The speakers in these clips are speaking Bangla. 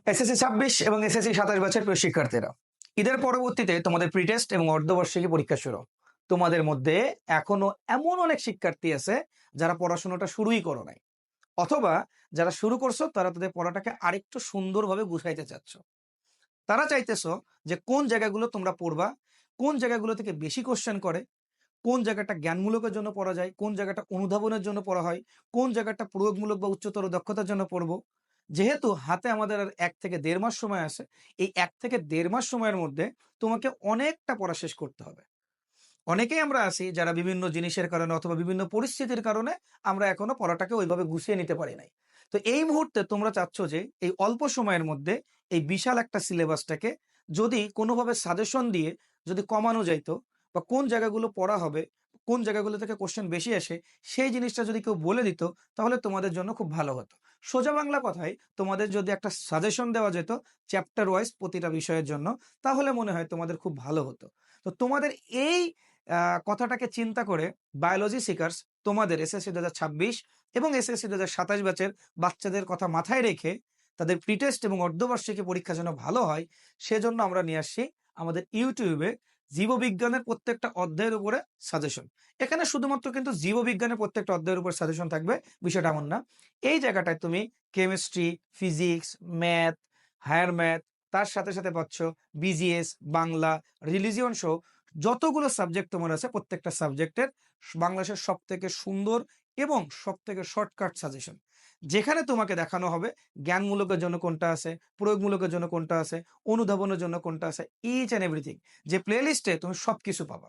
এসএসসি ২৬ এবং এসএসসি ২৭ ব্যাচের প্রিয় শিক্ষার্থীরা, ঈদের পরবর্তীতে তোমাদের প্রি-টেস্ট এবং অর্ধবার্ষিকী পরীক্ষা শুরু। তোমাদের মধ্যে এখনো এমন অনেক শিক্ষার্থী আছে যারা পড়াশোনাটা শুরুই করো নাই। অথবা যারা শুরু করছো তারা তাদের পড়াটাকে আরেকটু সুন্দরভাবে গুছাইতে চাচ্ছ। তারা চাইতেছো যে কোন জায়গাগুলো তোমরা পড়বা, কোন জায়গাগুলো থেকে বেশি কোয়েশ্চেন করে, কোন জায়গাটা জ্ঞানমূলকের জন্য পড়া যায়, কোন জায়গাটা অনুধাবনের জন্য পড়া হয়, কোন জায়গাটা প্রয়োগমূলক বা উচ্চতর দক্ষতার জন্য পড়বো। যেহেতু হাতে আমাদের আর ১ থেকে ১.৫ মাস সময় আছে, এই ১ থেকে ১.৫ মাস সময়ের মধ্যে তোমাকে অনেকটা পড়া শেষ করতে হবে। অনেকেই আমরা আছি যারা বিভিন্ন জিনিসের কারণে অথবা বিভিন্ন পরিস্থিতির কারণে আমরা এখনো পড়াটাকে ওইভাবে গুছিয়ে নিতে পারি নাই। তো এই মুহূর্তে তোমরা চাচ্ছ যে এই অল্প সময়ের মধ্যে এই বিশাল একটা সিলেবাসটাকে যদি কোনোভাবে সাজেশন দিয়ে যদি কমানো যাইত, বা কোন জায়গাগুলো পড়া হবে, কোন জায়গাগুলো থেকে কোশ্চেন বেশি আসে, সেই জিনিসটা যদি কেউ বলে দিত তাহলে তোমাদের জন্য খুব ভালো হতো। সোজা বাংলা কথায় তোমাদের যদি একটা সাজেশন দেওয়া যেত চ্যাপ্টার ওয়াইজ প্রতিটা বিষয়ের জন্য, তাহলে মনে হয় তোমাদের খুব ভালো হতো। তো তোমাদের এই কথাটাকে চিন্তা করে বায়োলজি সিকার্স তোমাদের এসএসসি ২০২৬ এবং এসএসসি ২০২৭ ব্যাচের বাচ্চাদের কথা মাথায় রেখে তাদের প্রি-টেস্ট এবং অর্ধবার্ষিকী পরীক্ষা যেন ভালো হয়, সেজন্য আমরা নিয়ে আসছি আমাদের ইউটিউবে জীববিজ্ঞানের প্রত্যেকটা অধ্যায়ের উপরে সাজেশন। এখানে শুধুমাত্র কিন্তু জীববিজ্ঞানের প্রত্যেকটা অধ্যায়ের উপর সাজেশন থাকবে, বিষয়টা এমন না। এই জায়গাটায় তুমি chemistry, physics, math, higher math, তার সাথে সাথে পাচ্ছ বিজিএস, বাংলা, রিলিজিয়ন সহ যতগুলো সাবজেক্ট তোমার আছে প্রত্যেকটা সাবজেক্টের বাংলাদেশের সবথেকে সুন্দর এবং সবথেকে শর্টকাট সাজেশন। যেখানে তোমাকে দেখানো হবে জ্ঞানমূলকের জন্য কোনটা আছে, প্রয়োগমূলকের জন্য কোনটা আছে, অনুধাবনের জন্য কোনটা আছে, ইচ অ্যান্ড এভরিথিং। যে প্লেলিস্টে তুমি সবকিছু পাবা।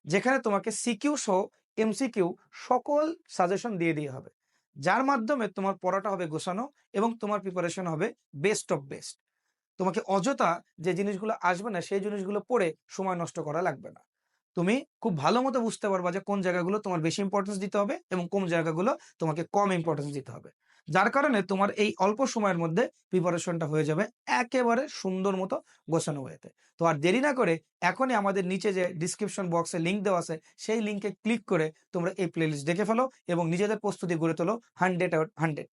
যেখানে তোমাকে সিকিউ সহ এমসিকিউ সকল সাজেশন দিয়ে দিয়ে হবে। যার মাধ্যমে তোমার পড়াটা হবে গোছানো এবং তোমার প্রিপারেশন হবে বেস্ট অফ বেস্ট। তোমাকে অযথা যে জিনিসগুলো আসবে না সেই জিনিসগুলো পড়ে সময় নষ্ট করা লাগবে না। তুমি খুব ভালো মতো বুঝতে পারবা যে কোন জায়গাগুলো তোমার বেশি ইম্পর্টেন্স দিতে হবে এবং কোন জায়গাগুলো তোমাকে কম ইম্পর্টেন্স দিতে হবে। যার কারণে তোমার এই অল্প সময়ের মধ্যে প্রিপারেশনটা হয়ে যাবে একেবারে সুন্দর মতো গোছানো ওয়েতে। তো আর দেরি না করে এখনই আমাদের নিচে যে ডিসক্রিপশন বক্সে লিঙ্ক দেওয়া আছে সেই লিঙ্কে ক্লিক করে তোমরা এই প্লেলিস্ট দেখে ফেলো এবং নিজেদের প্রস্তুতি গড়ে তোলো 100 out 100।